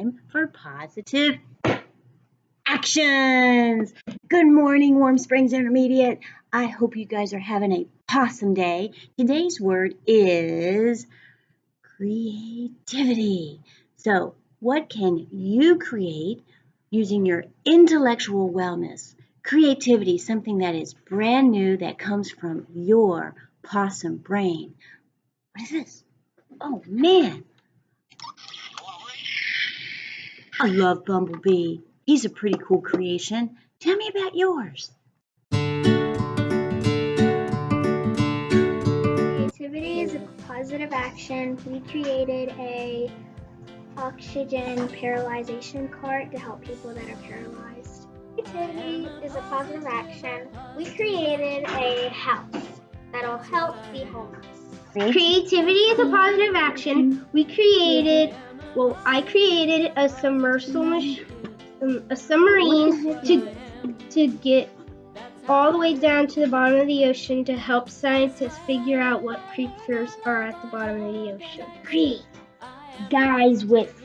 time for positive actions. Good morning, Warm Springs Intermediate. I hope you guys are having a awesome day. Today's word is creativity. So, what can you create using your intellectual wellness? Creativity, something that is brand new that comes from your possum brain. What is this? Oh man, I love Bumblebee. He's a pretty cool creation. Tell me about yours. Creativity is a positive action. We created a oxygen paralyzation cart to help people that are paralyzed. Creativity is a positive action. We created a house that'll help the homeless. Creativity is a positive action. I created a submersible a submarine to get all the way down to the bottom of the ocean to help scientists figure out what creatures are at the bottom of the ocean. Create guys with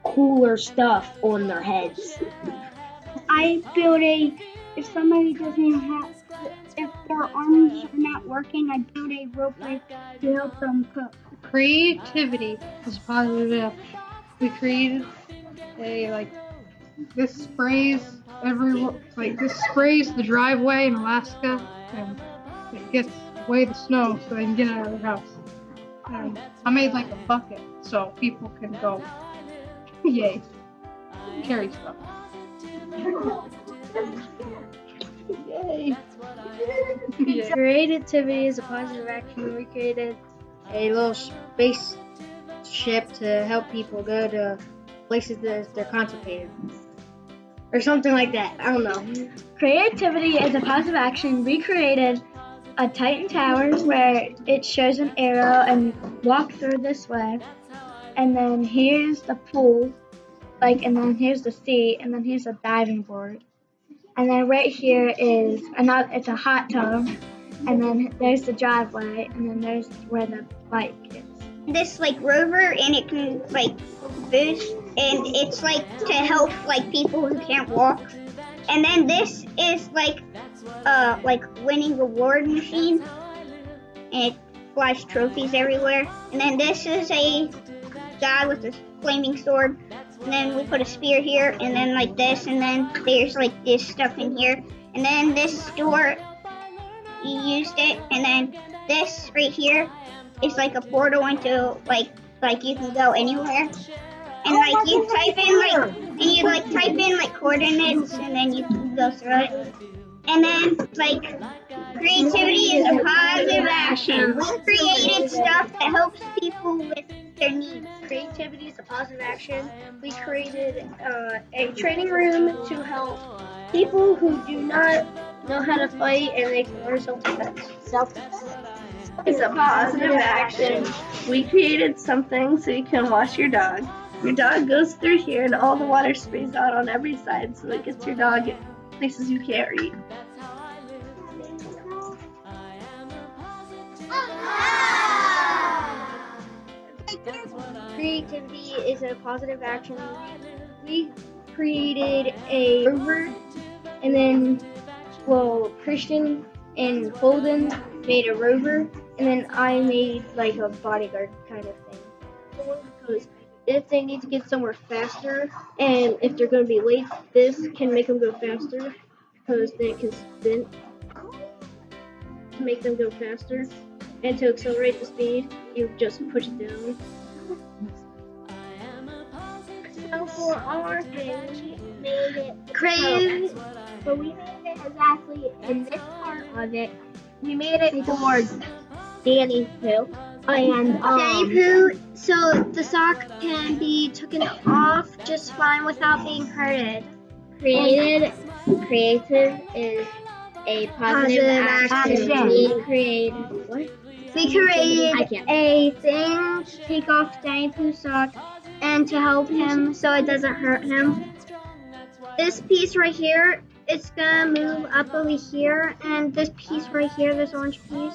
cooler stuff on their heads. I built if somebody doesn't have, if their arms are not working, I built a rope to help them cook. Creativity is positive. We created this sprays this sprays the driveway in Alaska, and it gets away the snow so they can get out of their house. I made a bucket so people can go, yay, carry stuff. Yay. Yeah. Creativity is a positive action. We created a little spaceship to help people go to places that they're constipated. Or something like that. I don't know. Creativity is a positive action. We created a Titan Tower where it shows an arrow and walk through this way. And then here's the pool, and then here's the sea, and then here's a diving board. And then right here is it's a hot tub, and then there's the driveway, and then there's where the bike is. This rover, and it can boost, and it's to help people who can't walk. And then this is winning award machine, and it flies trophies everywhere. And then this is a guy with a flaming sword, and then we put a spear here, and then this, and then there's this stuff in here, and then this door, you used it, and then this right here is a portal into you can go anywhere, and you type in coordinates, and then you can go through it. And then creativity is a positive action. We created stuff that helps people with their needs. Creativity is a positive action. We created a training room to help people who do not know how to fight, and they can learn self-defense. Is a positive action. We created something so you can wash your dog. Your dog goes through here and all the water sprays out on every side so it gets your dog in places you can't reach. Creativity is a positive action. We created a rover, and then Christian and Holden made a rover, and then I made a bodyguard kind of thing. Because if they need to get somewhere faster, and if they're going to be late, this can make them go faster, because then it can spin to make them go faster. And to accelerate the speed, you just push it down. So for our thing, we made it creative. So we made it exactly in this part of it. We made it for Danny Pooh. And Danny Pooh, so the sock can be taken off just fine without being hurted. Creative is a positive action. We created a thing to take off Danny Pooh's sock and to help him so it doesn't hurt him. This piece right here, it's gonna move up over here, and this piece right here, this orange piece,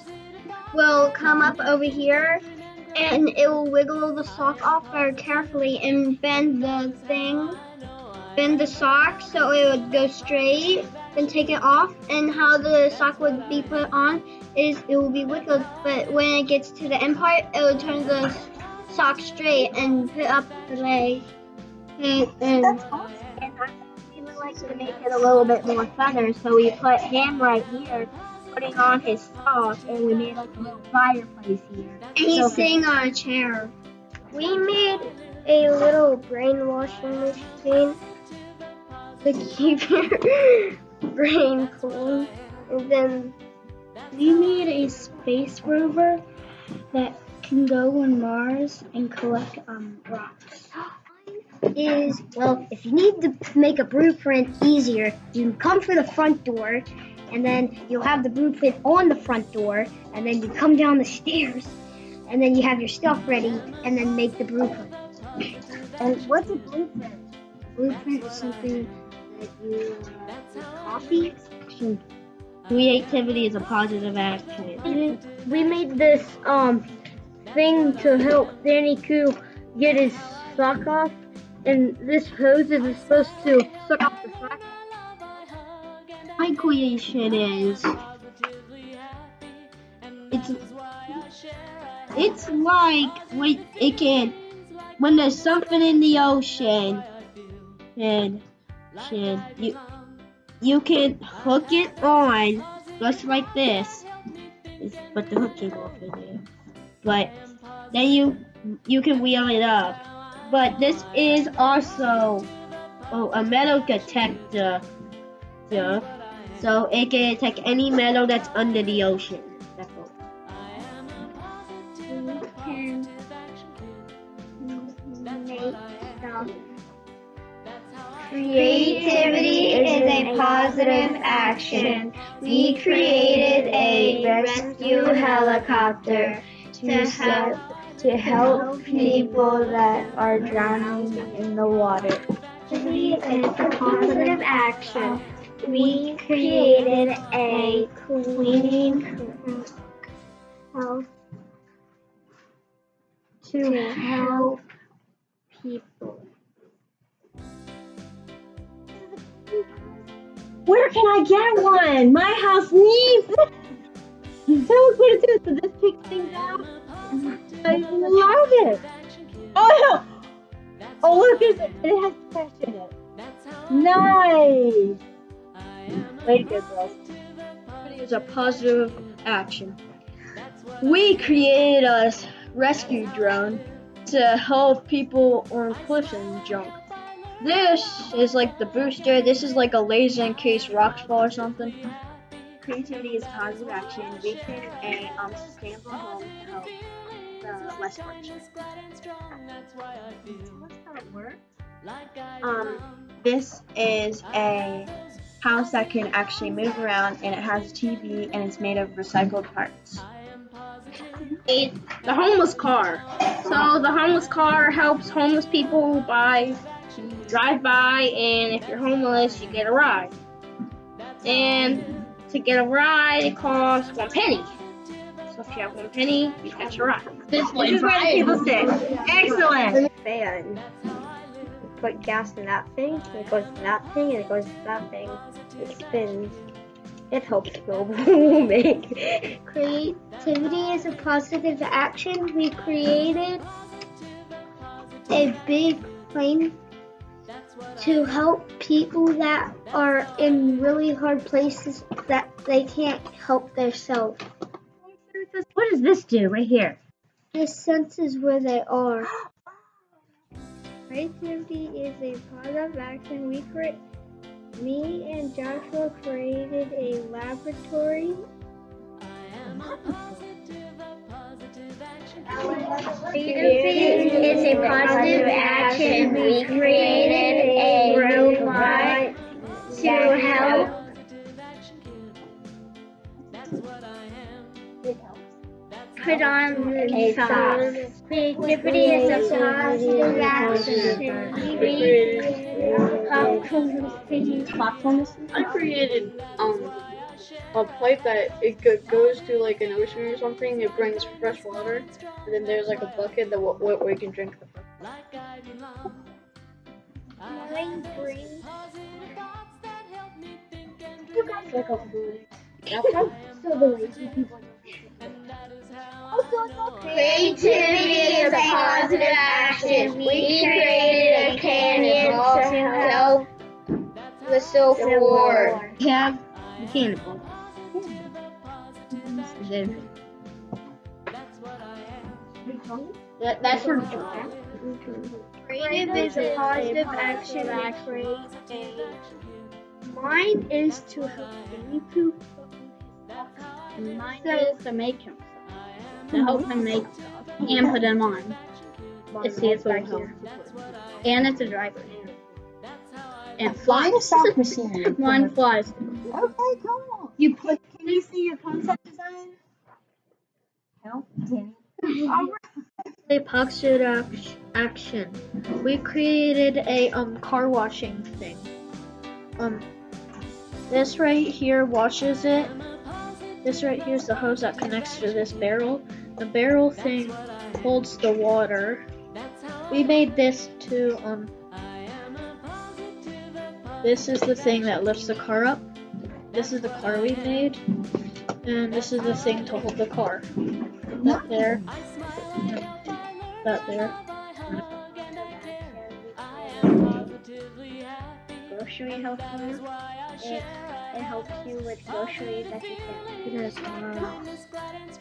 will come up over here, and it will wiggle the sock off very carefully and bend the sock so it would go straight, then take it off. And how the sock would be put on is it will be wiggled, but when it gets to the end part, it will turn the sock straight and put up the leg. And That's awesome. And we would like to make it a little bit more feather, so we put him right here, putting on his sock, and we made like a little fireplace here. And he's sitting on a chair. We made a little brainwashing machine to keep your brain cool. And then We made a space rover that can go on Mars and collect rocks. Well, if you need to make a blueprint easier, you come for the front door, and then you'll have the blueprint on the front door, and then you come down the stairs, and then you have your stuff ready, and then make the blueprint. And what's a blueprint? Blueprint is something that you copy. Creativity is a positive action. We made this thing to help Danny Koo get his sock off, and this hose is supposed to suck off the sock. My creation is it's like when there's something in the ocean and you can hook it on just like this, but the hook came off in there. But then you can wheel it up. But this is also a metal detector, so it can detect any metal that's under the ocean. That's all. we can make stuff. Creativity is a positive action. We created a rescue helicopter to help people that are drowning in the water. Creativity is a positive action. We created a cleaning house to help people. Where can I get one? My house needs it. Someone put it to so this picks things out. I love it. Oh, look, it has trash in it. Nice. Way to go, girls. It is a positive action. We created a rescue drone to help people on cliffs and junk. This is like the booster. This is like a laser in case rocks fall or something. Creativity is positive action. We created a sustainable home to help the less fortunate. What's how it works? This is a house that can actually move around, and it has a TV, and it's made of recycled parts. The homeless car. So the homeless car helps homeless people drive by, and if you're homeless, you get a ride. And to get a ride, it costs 1 penny. So if you have 1 penny, you catch a ride. This is where the people sit. Excellent. Fan. Put gas in that thing, and it goes to that thing, and it goes to that thing. It spins. It helps global warming. Creativity is a positive action. We created a big plane to help people that are in really hard places that they can't help themselves. What does this do right here? It senses where they are. Creativity is a positive action. Me and Joshua created a laboratory. Creativity is a positive action. We created a robot to help. Put on the socks. Creativity is a positive action. We Popcorn. I created a pipe that it goes to like an ocean or something. It brings fresh water, and then there's like a bucket that where you can drink the fresh water. Mine brings. You guys look up food. So the lazy people. Creativity is a positive action. We created a canyon to help the Civil War. We have the cannibal. That's for Creative is a positive action. We create a. Mine is to help baby poop. Mine is to make him to help him make stuff and put them on. To see it's right here. And it's a driver. And flies. Mine flies. Okay, come on. Can you see your concept design? No? Can you? A positive action. We created a car washing thing. This right here washes it. This right here is the hose that connects to this barrel. The barrel thing holds the water. We made this to this is the thing that lifts the car up. This is the car we made. And this is the thing to hold the car. That there. That there. Grocery help you. It helps you with groceries that you can. It has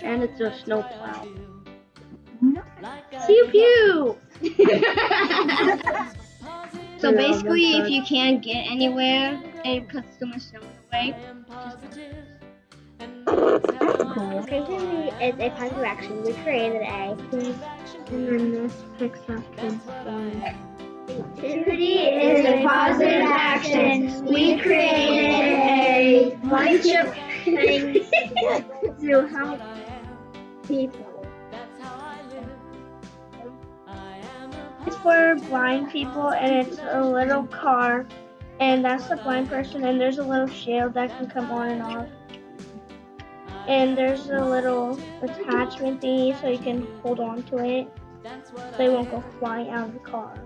and it's a snow plow. Pew pew! So basically, if you can't get anywhere and it puts too much snow in the way, Creativity is a positive action. We created a. And then this picks up and Creativity is a positive action. We created a bunch of things to help people. It's for blind people, and it's a little car, and that's the blind person, and there's a little shield that can come on and off. And there's a little attachment thingy so you can hold on to it so they won't go flying out of the car.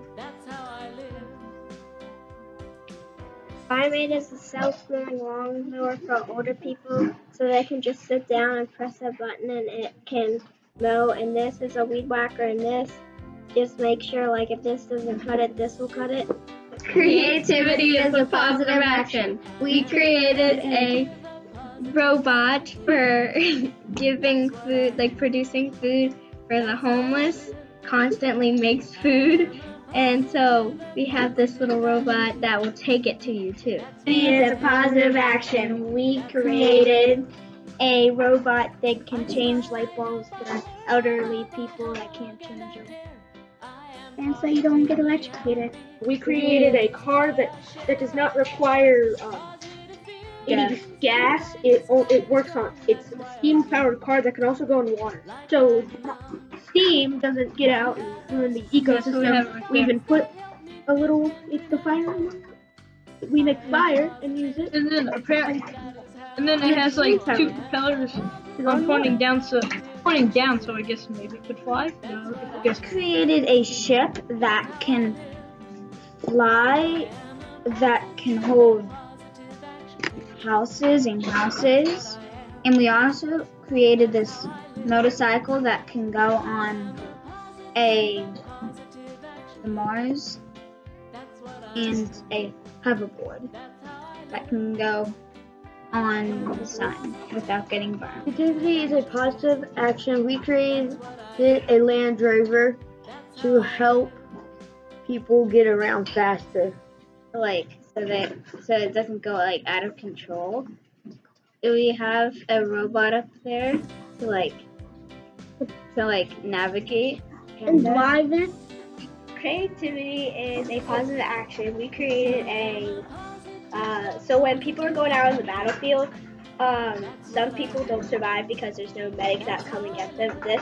I made is a self-moving lawnmower for older people so they can just sit down and press a button and it can mow. And this is a weed whacker, and this just make sure like if this doesn't cut it, this will cut it. creativity is a positive action. We created a robot for giving food, like producing food for the homeless, constantly makes food. And so we have this little robot that will take it to you too. It's a positive action. We created A robot that can change light bulbs for elderly people that can't change them. And so you don't get electrocuted. We created a car that does not require any gas. It works on it's a steam powered car that can also go in water. So steam doesn't get out and ruin the ecosystem. We even put a little it's the fire. We make fire and use it. And then apparently, it has like two propellers pointing down, so I guess maybe it could fly. No, I guess. Created a ship that can fly, that can hold houses and houses, and we also created this motorcycle that can go on the Mars, and a hoverboard that can go on the sun without getting burned. Creativity is a positive action. We created a Land Rover to help people get around faster. So it doesn't go like out of control. We have a robot up there to navigate and drive it. Creativity is a positive action. We created so when people are going out on the battlefield, some people don't survive because there's no medic that come and get them. This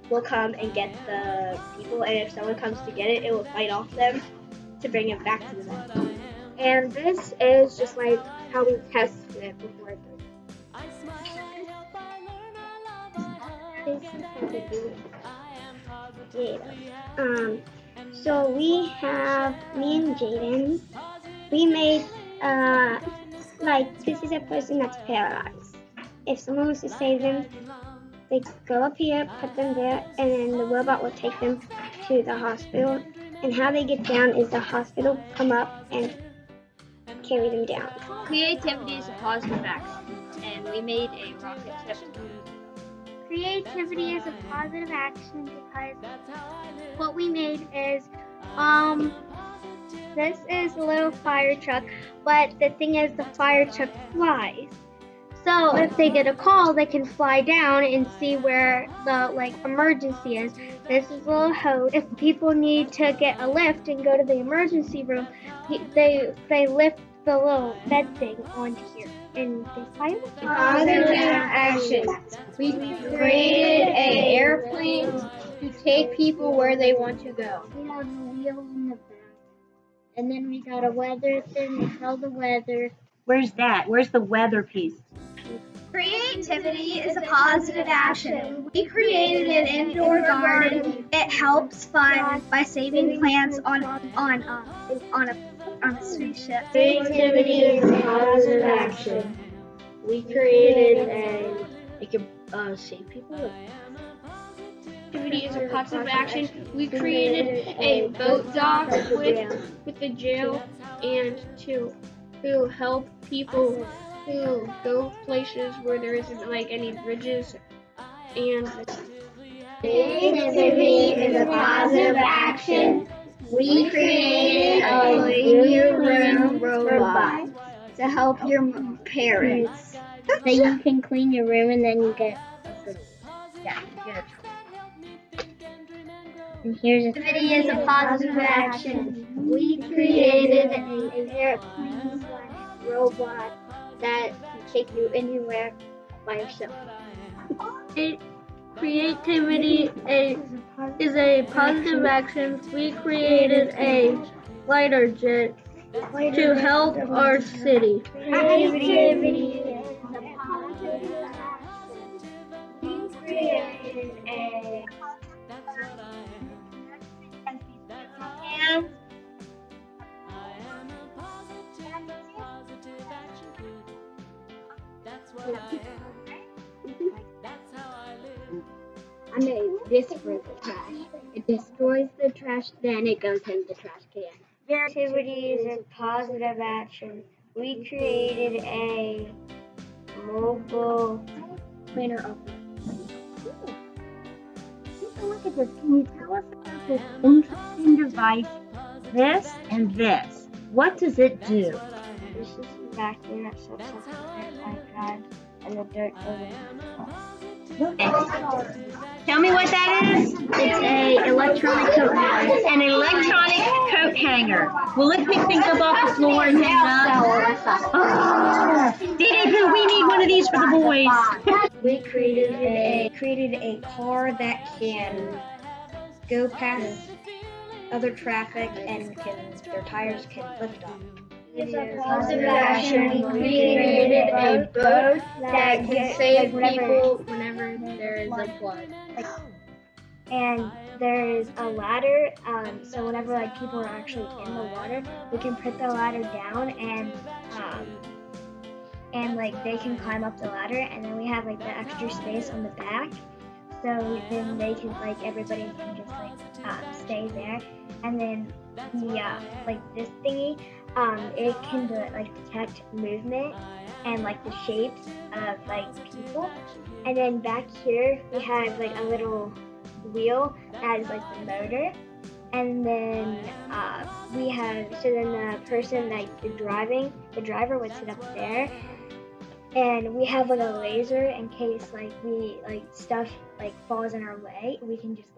will come and get the people, and if someone comes to get it, it will fight off them to bring it back to the battle. And this is just like how we tested it before it goes. This is how to do it. So we have me and Jaden. We made like this is a person that's paralyzed. If someone wants to save them, they go up here, put them there, and then the robot will take them to the hospital. And how they get down is the hospital come up and carry them down. Creativity is a positive action, and we made a rocket ship. Creativity is a positive action because what we made is this is a little fire truck, but the thing is the fire truck flies. So if they get a call, they can fly down and see where the emergency is. This is a little hose. If people need to get a lift and go to the emergency room, they lift the little bed thing onto here and they fly in. Positive action. We created an airplane to take people where they want to go. We have a wheel in the back. And then we got a weather thing to tell the weather. Where's that? Where's the weather piece? Creativity is a positive action. We created an indoor garden. It helps fun by saving plants on a spaceship. Creativity is a positive action. We created it can save people. Creativity is a positive action. We created a boat dock with the jail and to help people who go places where there isn't any bridges. And Creativity is a positive action. We created a new room robot to help your parents. So you can clean your room and then you get And here's Creativity is a positive action. We created an airplane robot that can take you anywhere by yourself. Creativity is a positive action. We created a fighter jet to help our city. Creativity is a positive action. We created a I made this for the trash. It destroys the trash, then it goes in the trash can. Creativity is a positive action. We created a mobile Cleaner up. Look at this. Can you tell us about this interesting device? This and this. What does it do? This is a vacuum that sucks up the dirt like that, and the dirt goes in. Tell me what that is. It's a electronic coat hanger. An electronic coat hanger. Will it pick things up off the floor and hang it up? Oh, we need one of these for the boys. We created a car that can go past other traffic and their tires can lift up. It's a positive action. We created a boat that can save people whenever there is a flood. And there is a ladder, so whenever people are actually in the water, we can put the ladder down and they can climb up the ladder, and then we have the extra space on the back, so then they can everybody can just stay there, and then this thingy, it can detect movement and the shapes of people, and then back here we have a little wheel that is the motor, and then we have the person the driver would sit up there, and we have a laser in case we stuff falls in our way. We can just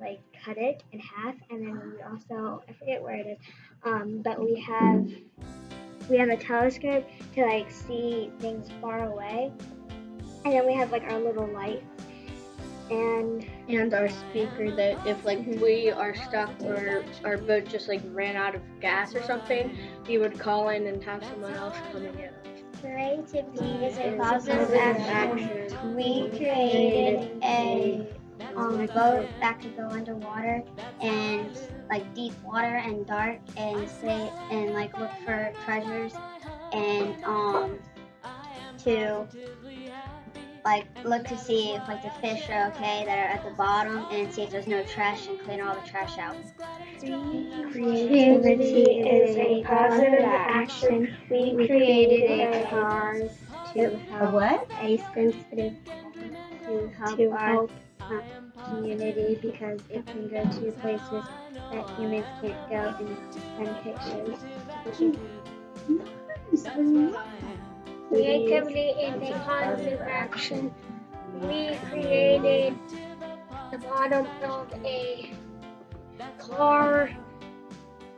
cut it in half, and then we also, I forget where it is, but we have a telescope to see things far away, and then we have our little light. And our speaker that if we are stuck or our boat just ran out of gas or something, we would call in and have someone else come and get us. Creativity is a positive action. We created a boat that could go underwater and like deep water and dark and say and like look for treasures and to like look to see if like the fish are okay that are at the bottom and see if there's no trash and clean all the trash out. Creativity is a positive action. We created a car to help a sensitive to help our community because it can go to places that humans can't go and send pictures. Creativity is a positive action. We created the bottom of a car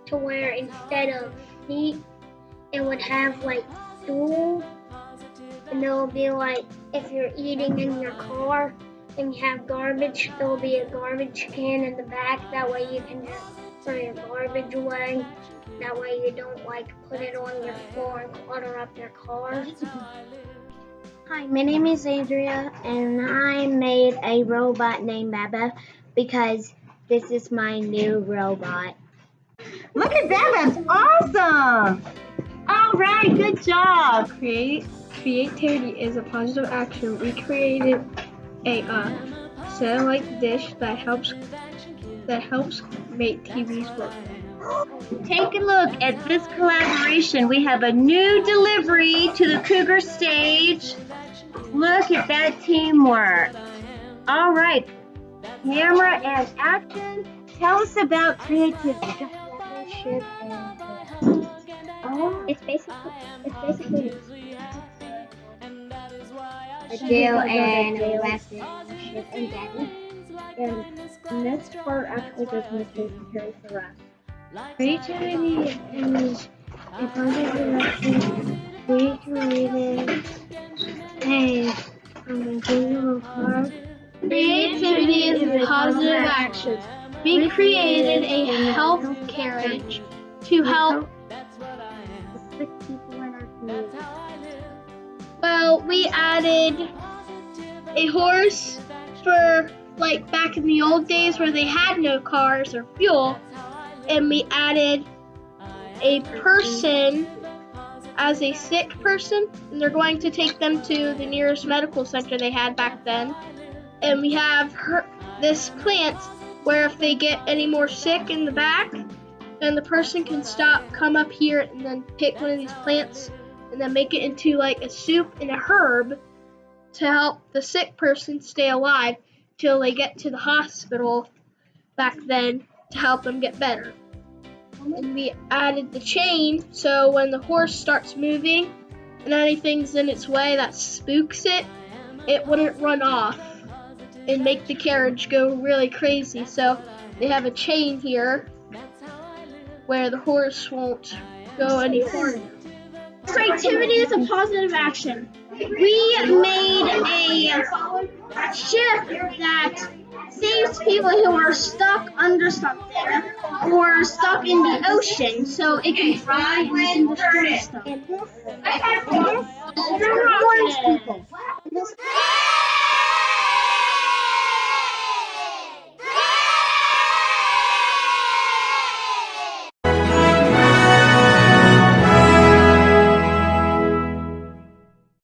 to where instead of feet, it would have like stools, and there will be like if you're eating in your car and you have garbage, there will be a garbage can in the back. That way you can just throw your garbage away. That way you don't like put it on your floor and clutter up your car. Hi, my name is Adria, and I made a robot named Baba because this is my new robot. Look at that, that's awesome! All right, good job. Creativity is a positive action. We created a satellite dish that helps make TVs work. Take a look at this collaboration. We have a new delivery to the Cougar stage. Look at that teamwork. All right, camera and action. Tell us about creativity. It's basically a Jill and a relationship and daddy. And the next part actually does Mr. Harry for us. Creativity is a positive action. We created a digital car. Creativity is a positive action. We created a health carriage to help Sick people in our community. Well, we added a horse for like back in the old days where they had no cars or fuel, and we added a person as a sick person, and they're going to take them to the nearest medical center they had back then. And we have this plant where if they get any more sick in the back, then the person can stop, come up here, and then pick one of these plants and then make it into like a soup and a herb to help the sick person stay alive till they get to the hospital back then to help them get better. And we added the chain so when the horse starts moving and anything's in its way that spooks it, it wouldn't run off and make the carriage go really crazy. So they have a chain here where the horse won't go any further. Creativity is a positive action. We made a ship that saves people who are stuck under something or stuck in the ocean, so it can fly and it can destroy stuff. And this warns people.